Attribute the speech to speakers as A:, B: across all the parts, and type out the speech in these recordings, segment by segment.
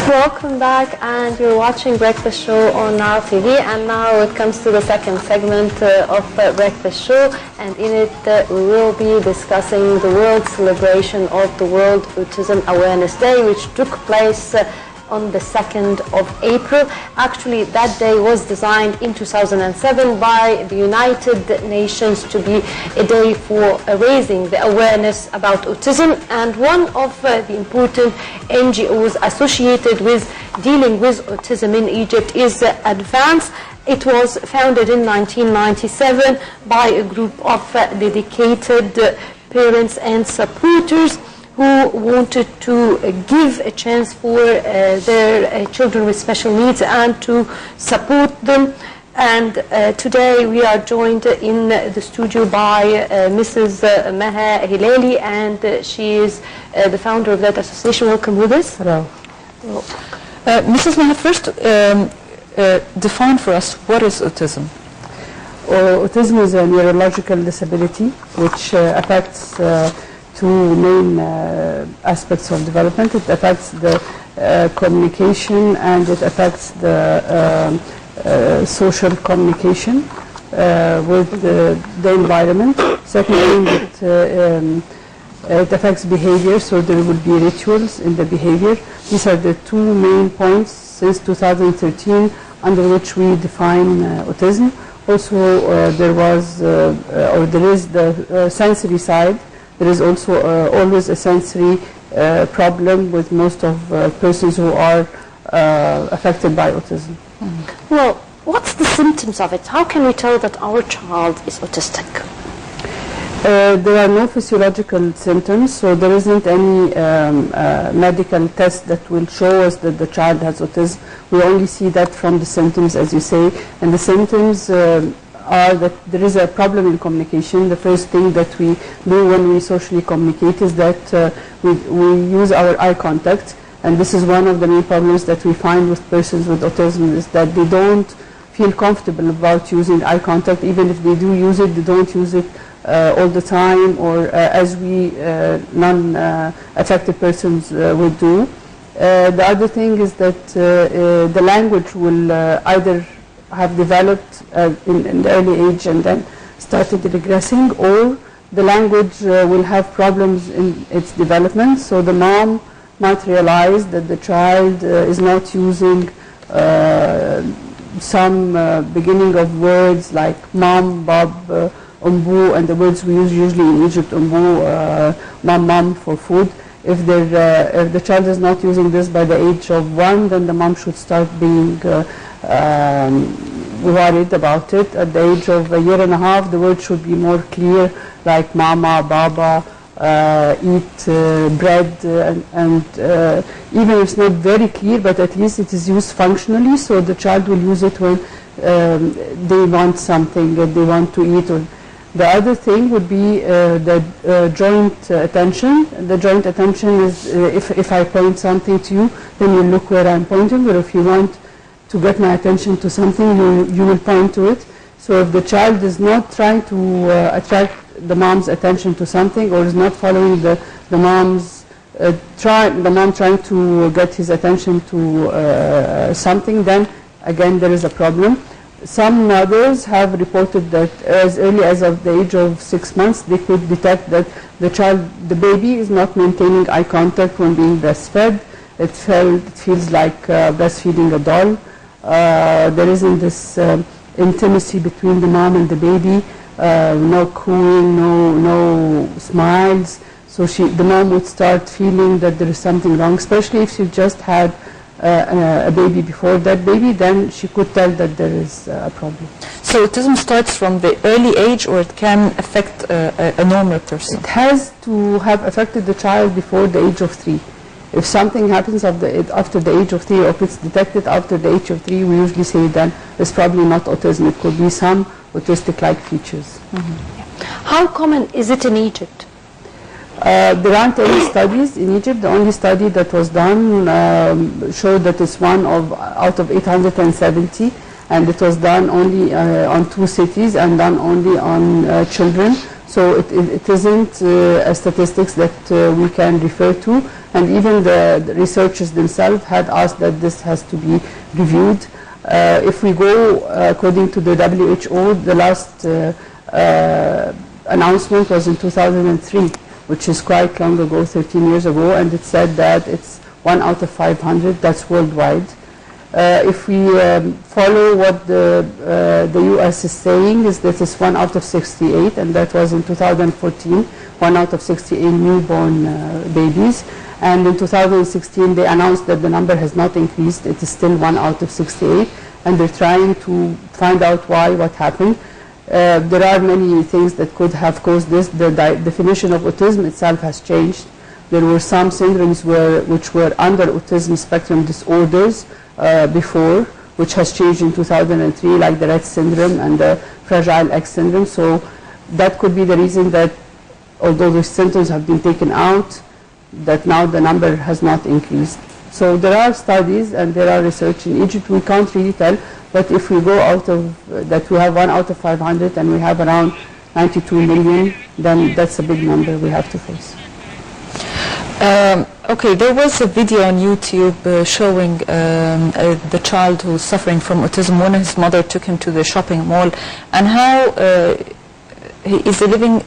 A: Welcome back, and you're watching Breakfast Show on Nile TV, and now it comes to the second segment of Breakfast Show, and in it we will be discussing the world celebration of the World Autism Awareness Day, which took place on the 2nd of April. Actually, that day was designed in 2007 by the United Nations to be a day for raising the awareness about autism, and one of the important NGOs associated with dealing with autism in Egypt is Advance. It was founded in 1997 by a group of dedicated parents and supporters who wanted to give a chance for their children with special needs and to support them. And today we are joined in the studio by Mrs. Maha Helalil, and she is the founder of that association. Welcome with us.
B: Hello.
C: Mrs. Maha, first define for us what is autism.
B: Autism is a neurological disability which affects two main aspects of development. It affects the communication, and it affects the social communication with the environment. Secondly, it affects behavior, so there will be rituals in the behavior. These are the two main points since 2013 under which we define autism. Also, there was, or there is the sensory side. There is also always a sensory problem with most of persons who are affected by autism.
A: Well, what's the symptoms of it? How can we tell that our child is autistic?
B: There are no physiological symptoms, so there isn't any medical test that will show us that the child has autism. We only see that from the symptoms, as you say, and the symptoms are that there is a problem in communication. The first thing that we do when we socially communicate is that we use our eye contact, and this is one of the main problems that we find with persons with autism, is that they don't feel comfortable about using eye contact. Even if they do use it, they don't use it all the time, or as we non-affected persons would do. The other thing is that the language will either have developed in the early age and then started regressing, or the language will have problems in its development. So the mom might realize that the child is not using some beginning of words like mom, bob, umbu, and the words we use usually in Egypt, umbu, mom for food. If the child is not using this by the age of 1, then the mom should start being worried about it. At the age of 1.5 years, the word should be more clear, like mama, baba, eat bread, and even if it's not very clear, but at least it is used functionally, so the child will use it when they want something that they want to eat. Or the other thing would be the joint attention. The joint attention is if I point something to you, then you look where I'm pointing, or if you want to get my attention to something, you will point to it. So if the child is not trying to attract the mom's attention to something, or is not following the mom trying to get his attention to something, then again there is a problem. Some mothers have reported that as early as of the age of 6 months, they could detect that the baby is not maintaining eye contact when being breastfed. It feels like breastfeeding a doll. There isn't this intimacy between the mom and the baby, no cooing, no smiles. So the mom would start feeling that there is something wrong, especially if she just had a baby before that baby, then she could tell that there is a problem.
C: So autism starts from the early age, or it can affect a normal person?
B: It has to have affected the child before the age of 3. If something happens after the age of 3, or if it's detected after the age of 3, we usually say then it's probably not autism. It could be some autistic-like features.
A: Mm-hmm. How common is it in Egypt?
B: There aren't any studies in Egypt. The only study that was done showed that it's one out of 870, and it was done only on 2 cities and done only on children. So it isn't a statistics that we can refer to, and even the researchers themselves had asked that this has to be reviewed. If we go according to the WHO, the last announcement was in 2003, which is quite long ago, 13 years ago, and it said that it's 1 out of 500, that's worldwide. If we follow what the US is saying, is that it's 1 out of 68, and that was in 2014, 1 out of 68 newborn babies. And in 2016 they announced that the number has not increased, it is still 1 out of 68, and they're trying to find out why, what happened. There are many things that could have caused this. The definition of autism itself has changed. There were some syndromes which were under autism spectrum disorders before, which has changed in 2003, like the Rett syndrome and the Fragile X syndrome. So that could be the reason that although the symptoms have been taken out, that now the number has not increased. So there are studies and there are research in Egypt. We can't really tell, but if we go out of that, we have 1 out of 500 and we have around 92 million, then that's a big number we have to face.
C: Okay, there was a video on YouTube showing the child who's suffering from autism when his mother took him to the shopping mall, and how he is living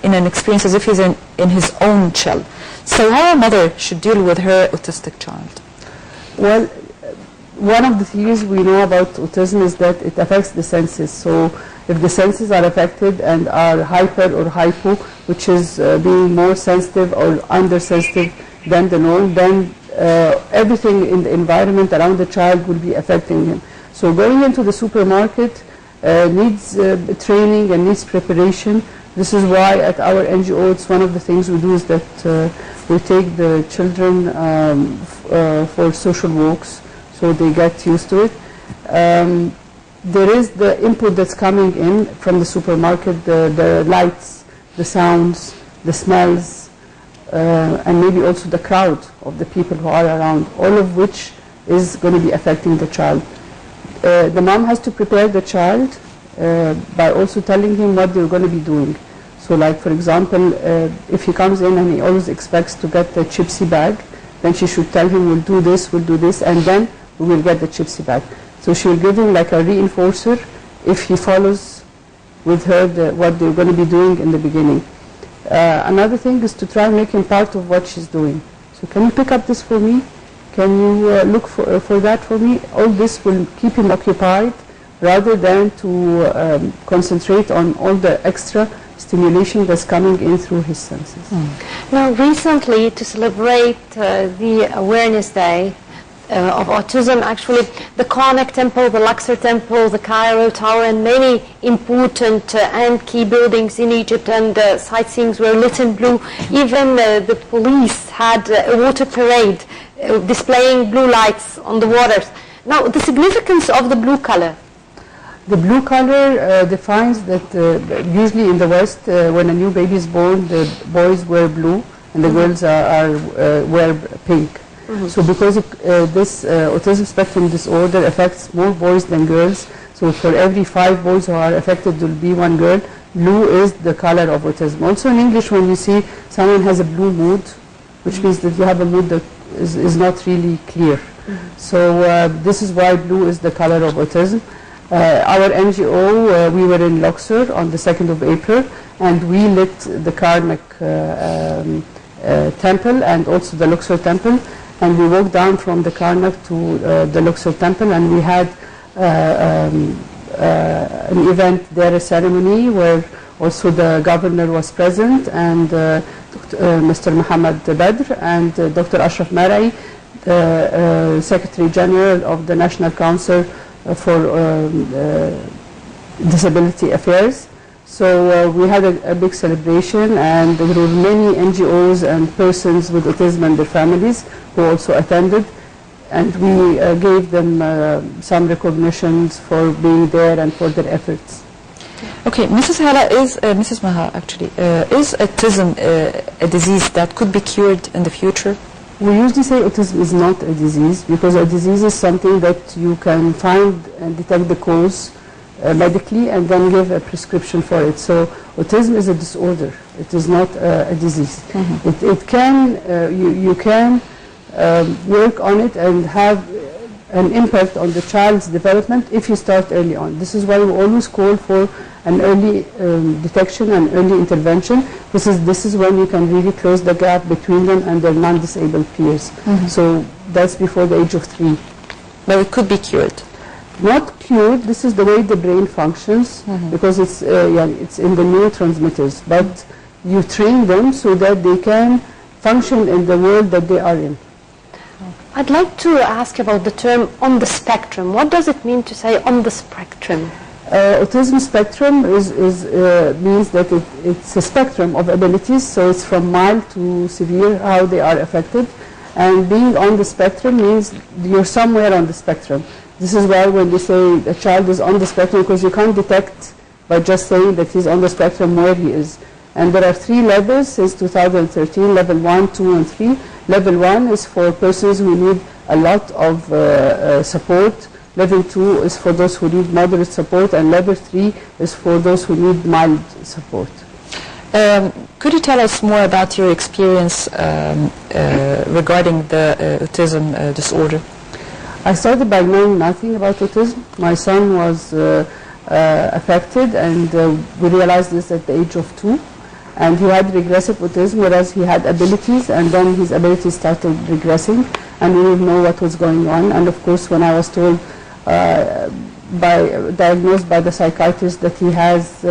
C: in an experience as if he's in his own shell. So how a mother should deal with her autistic child?
B: Well, one of the theories we know about autism is that it affects the senses. So if the senses are affected and are hyper or hypo, which is being more sensitive or undersensitive than the norm, then everything in the environment around the child will be affecting him. So going into the supermarket needs training and needs preparation. This is why at our NGO, it's one of the things we do is that we take the children for social walks, so they get used to it. There is the input that's coming in from the supermarket, the lights, the sounds, the smells, and maybe also the crowd of the people who are around, all of which is going to be affecting the child. The mom has to prepare the child by also telling him what they're going to be doing. So like, for example, if he comes in and he always expects to get the chipsy bag, then she should tell him, we'll do this, and then we will get the chipsy bag. So she'll give him like a reinforcer if he follows with her what they're going to be doing in the beginning. Another thing is to try and make him part of what she's doing. So can you pick up this for me? Can you look for that for me? All this will keep him occupied rather than to concentrate on all the extra stimulation that's coming in through his senses.
A: Now recently, to celebrate the Awareness Day of Autism, actually the Karnak Temple, the Luxor Temple, the Cairo Tower, and many important and key buildings in Egypt and sightseeings were lit in blue. Even the police had a water parade displaying blue lights on the waters. Now the significance of the blue color.
B: The blue color defines that usually in the West, when a new baby is born, the boys wear blue and the girls wear pink. So because this autism spectrum disorder affects more boys than girls, so for every 5 boys who are affected, there will be 1 girl. Blue is the color of autism. Also in English, when you see someone has a blue mood, which means that you have a mood that is not really clear. So this is why blue is the color of autism. Our NGO, we were in Luxor on the 2nd of April, and we lit the Karnak temple and also the Luxor temple, and we walked down from the Karnak to the Luxor temple, and we had an event there, a ceremony where also the governor was present, and Mr. Muhammad Badr and Dr. Ashraf Marai, the Secretary General of the National Council for Disability Affairs. So we had a big celebration, and there were many NGOs and persons with autism and their families who also attended, and we gave them some recognitions for being there and for their efforts.
C: Okay, Mrs. Maha, actually, is autism a disease that could be cured in the future?
B: We usually say autism is not a disease, because a disease is something that you can find and detect the cause medically and then give a prescription for it. So autism is a disorder. It is not a disease. It can, you can work on it and have an impact on the child's development if you start early on. This is why we always call for an early detection and early intervention. This is when you can really close the gap between them and their non-disabled peers. So that's before the age of 3.
C: But it could be cured.
B: Not cured. This is the way the brain functions, because it's in the neurotransmitters. But you train them so that they can function in the world that they are in.
A: I'd like to ask about the term on the spectrum. What does it mean to say on the spectrum?
B: Autism spectrum means that it's a spectrum of abilities, so it's from mild to severe how they are affected. And being on the spectrum means you're somewhere on the spectrum. This is why when they say a child is on the spectrum, because you can't detect by just saying that he's on the spectrum where he is. And there are 3 levels since 2013, level 1, 2, and 3. Level 1 is for persons who need a lot of support. Level 2 is for those who need moderate support, and level 3 is for those who need mild support.
C: Could you tell us more about your experience regarding the autism disorder?
B: I started by knowing nothing about autism. My son was affected, and we realized this at the age of 2. And he had regressive autism, whereas he had abilities, and then his abilities started regressing, and we didn't know what was going on. And of course, when I was told, diagnosed by the psychiatrist that he has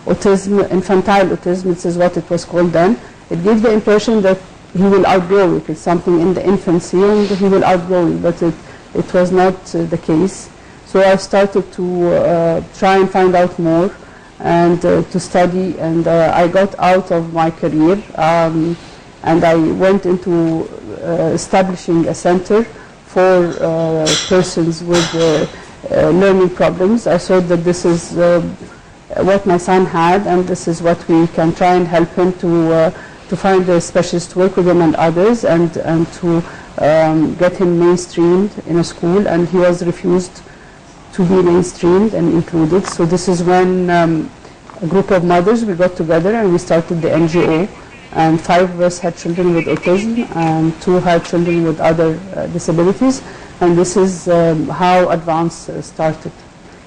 B: autism, infantile autism, this is what it was called then, it gave the impression that he will outgrow it. It's something in the infancy, and he will outgrow it, but it was not the case. So I started to try and find out more, and to study, and I got out of my career, and I went into establishing a center for persons with learning problems. I thought that this is what my son had, and this is what we can try and help him to find a specialist to work with him and others, and to get him mainstreamed in a school, and he was refused to be mainstreamed and included. So this is when a group of mothers, we got together and we started the NGO, and 5 of us had children with autism and 2 had children with other disabilities, and this is how Advance started.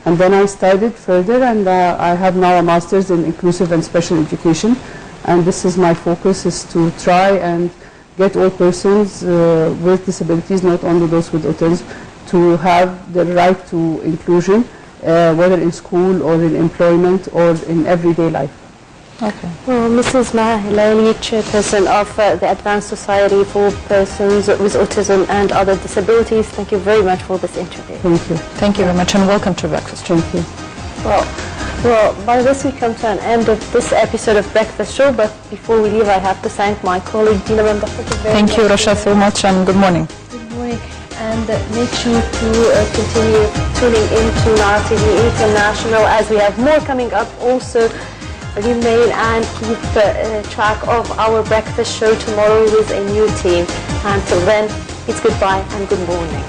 B: And then I studied further, and I have now a master's in inclusive and special education, and this is my focus, is to try and get all persons with disabilities, not only those with autism, to have the right to inclusion, whether in school or in employment or in everyday life.
A: Okay. Well, Mrs. Maha Helalil, chairperson of the Advanced Society for Persons with Autism and Other Disabilities, thank you very much for this interview.
B: Thank you.
C: Thank you very much, and welcome to Breakfast.
B: Thank you.
A: Well, by this we come to an end of this episode of Breakfast Show, but before we leave I have to thank my colleague Dina Banda.
C: Thank you, Rasha, so much, and good morning.
A: Good morning, and make sure to continue tuning in to Nile TV International, as we have more coming up. Also remain and keep track of our Breakfast Show tomorrow with a new team. Until then, it's goodbye and good morning.